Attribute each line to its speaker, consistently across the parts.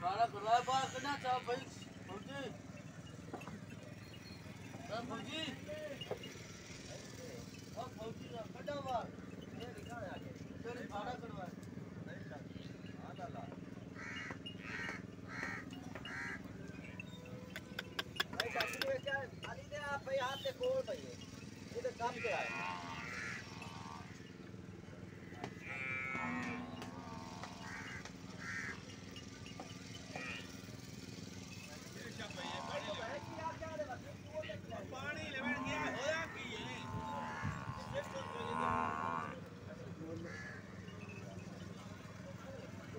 Speaker 1: खाना खुला बाहर करना चाह भाई फौजी फौजी और फौजी ना कटा बाहर ये निकाल आगे तेरे खाना करवा हां लाला भाई चाची ने क्या खाली दे आप भाई हाथ से कोल भाई ये तो काम के आए पानी लेवन गया होया की है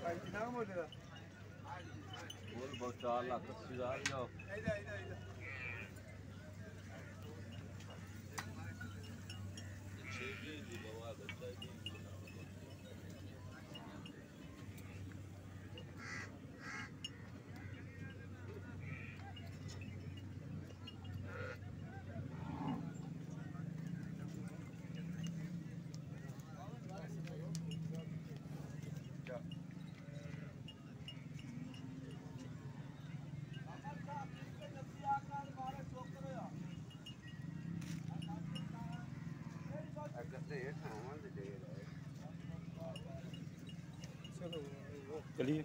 Speaker 1: आज नाम हो तेरा बोल बहुत 4 लाख 80,000 जाओ इधर इधर इधर 6 की दवा बच्चा की चलिए।